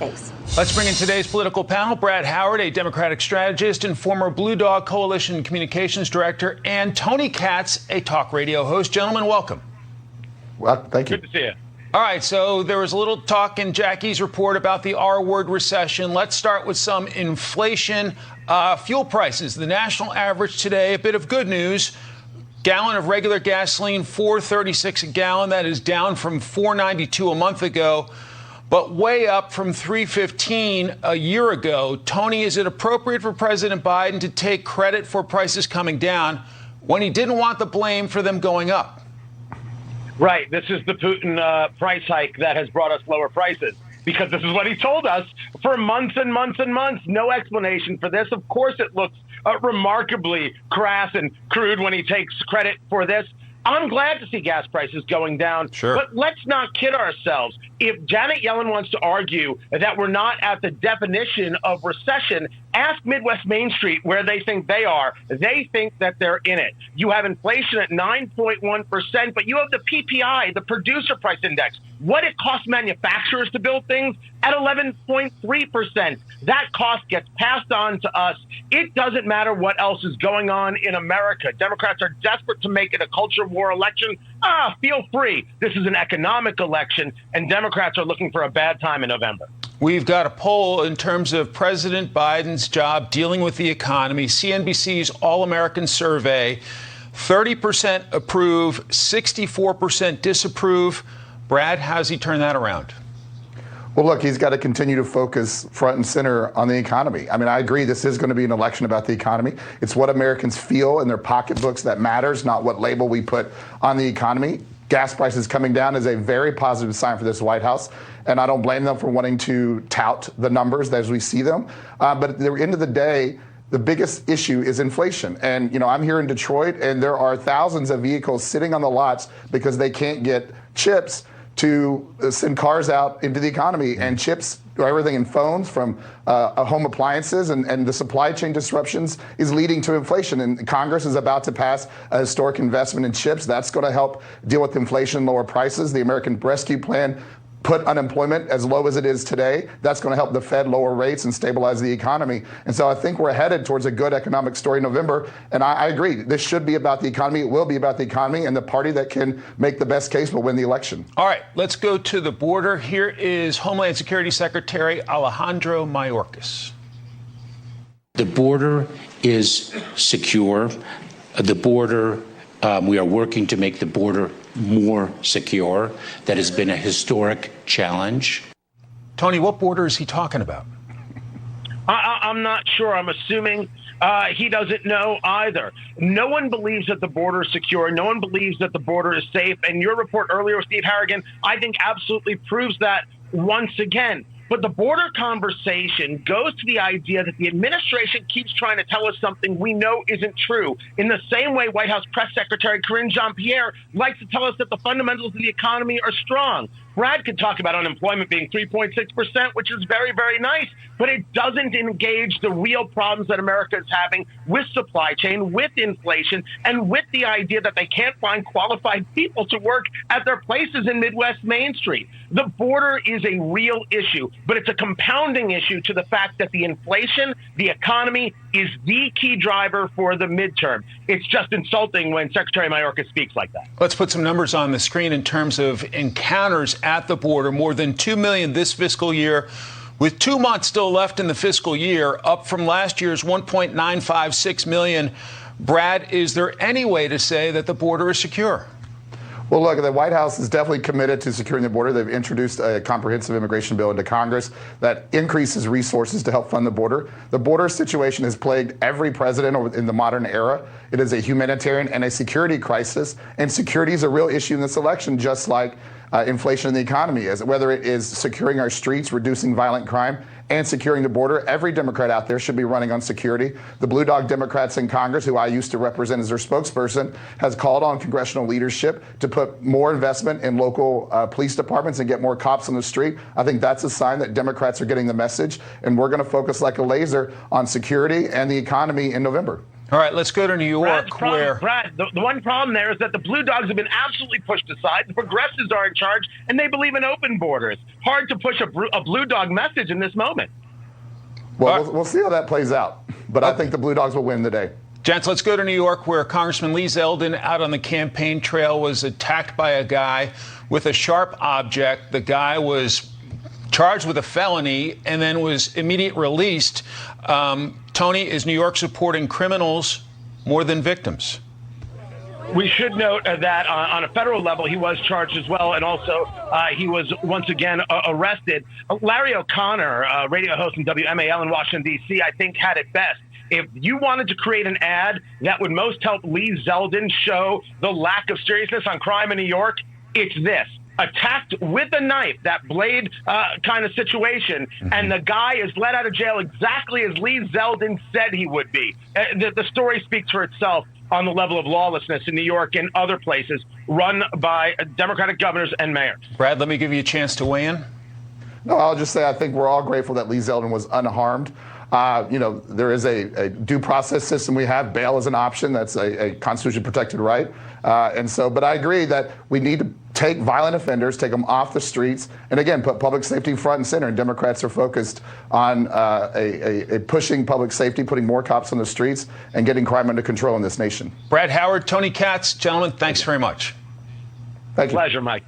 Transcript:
Thanks. Let's bring in today's political panel. Brad Howard, a Democratic strategist and former Blue Dog Coalition communications director, and Tony Katz, a talk radio host. Gentlemen, welcome. Well, thank you. Good to see you. All right, so there was a little talk in Jackie's report about the R-word recession. Let's start with some inflation. Fuel prices, the national average today, a bit of good news. Gallon of regular gasoline, $4.36 a gallon. That is down from $4.92 a month ago, but way up from $3.15 a year ago. Tony, is it appropriate for President Biden to take credit for prices coming down when he didn't want the blame for them going up? Right. This is the Putin price hike that has brought us lower prices, because this is what he told us for months and months and months. No explanation for this. Of course, it looks remarkably crass and crude when he takes credit for this. I'm glad to see gas prices going down, Sure. But let's not kid ourselves. If Janet Yellen wants to argue that we're not at the definition of recession, ask Midwest Main Street where they think they are. They think that they're in it. You have inflation at 9.1%, but you have the PPI, the producer price index, what it costs manufacturers to build things, at 11.3%. That cost gets passed on to us. It doesn't matter what else is going on in America. Democrats are desperate to make it a culture war election. Feel free. This is an economic election, and Democrats are looking for a bad time in November. We've got a poll in terms of President Biden's job dealing with the economy. CNBC's All-American Survey, 30% approve, 64% disapprove. Brad, how's he turn that around? Well, look, he's got to continue to focus front and center on the economy. I mean, I agree this is going to be an election about the economy. It's what Americans feel in their pocketbooks that matters, not what label we put on the economy. Gas prices coming down is a very positive sign for this White House, and I don't blame them for wanting to tout the numbers as we see them. But at the end of the day, the biggest issue is inflation. And, I'm here in Detroit, and there are thousands of vehicles sitting on the lots because they can't get chips to send cars out into the economy, and chips or everything in phones from home appliances and the supply chain disruptions is leading to inflation. And Congress is about to pass a historic investment in chips. That's going to help deal with inflation, lower prices. The American Rescue Plan put unemployment as low as it is today. That's going to help the Fed lower rates and stabilize the economy. And so I think we're headed towards a good economic story in November. And I agree, this should be about the economy. It will be about the economy, and the party that can make the best case will win the election. All right, let's go to the border. Here is Homeland Security Secretary Alejandro Mayorkas. The border is secure. The border, we are working to make the border more secure. That has been a historic challenge. Tony, what border is he talking about? I'm not sure. I'm assuming he doesn't know either. No one believes that the border is secure. No one believes that the border is safe. And your report earlier, Steve Harrigan, I think absolutely proves that once again. But the border conversation goes to the idea that the administration keeps trying to tell us something we know isn't true. In the same way White House Press Secretary Karine Jean-Pierre likes to tell us that the fundamentals of the economy are strong. Brad could talk about unemployment being 3.6%, which is very, very nice, but it doesn't engage the real problems that America is having with supply chain, with inflation, and with the idea that they can't find qualified people to work at their places in Midwest Main Street. The border is a real issue, but it's a compounding issue to the fact that the inflation, the economy, is the key driver for the midterm. It's just insulting when Secretary Mayorkas speaks like that. Let's put some numbers on the screen in terms of encounters at the border. More than 2 million this fiscal year, with 2 months still left in the fiscal year, up from last year's 1.956 million. Brad, is there any way to say that the border is secure? Well, look, the White House is definitely committed to securing the border. They've introduced a comprehensive immigration bill into Congress that increases resources to help fund the border. The border situation has plagued every president in the modern era. It is a humanitarian and a security crisis, and security is a real issue in this election, just like inflation in the economy is. Whether it is securing our streets, reducing violent crime, and securing the border, every Democrat out there should be running on security. The Blue Dog Democrats in Congress, who I used to represent as their spokesperson, has called on congressional leadership to put more investment in local police departments and get more cops on the street. I think that's a sign that Democrats are getting the message, and we're going to focus like a laser on security and the economy in November. All right, let's go to New York, Brad, the one problem there is that the Blue Dogs have been absolutely pushed aside. The progressives are in charge, and they believe in open borders. Hard to push a Blue Dog message in this moment. Well, we'll see how that plays out. But I think the Blue Dogs will win the day. Gents, let's go to New York, where Congressman Lee Zeldin out on the campaign trail was attacked by a guy with a sharp object. The guy was charged with a felony and then was immediately released. Tony, is New York supporting criminals more than victims? We should note that on a federal level, he was charged as well, and also he was once again arrested. Larry O'Connor, radio host in WMAL in Washington, D.C., I think had it best. If you wanted to create an ad that would most help Lee Zeldin show the lack of seriousness on crime in New York, it's this. Attacked with a knife, that blade kind of situation, and the guy is let out of jail exactly as Lee Zeldin said he would be. The story speaks for itself on the level of lawlessness in New York and other places run by Democratic governors and mayors. Brad, let me give you a chance to weigh in. No, I'll just say I think we're all grateful that Lee Zeldin was unharmed. There is a due process system we have. Bail is an option. That's a constitutionally protected right. But I agree that we need to take violent offenders, take them off the streets, and again, put public safety front and center. And Democrats are focused on pushing public safety, putting more cops on the streets, and getting crime under control in this nation. Brad Howard, Tony Katz, gentlemen, thanks very much. Thank you. Pleasure, Mike.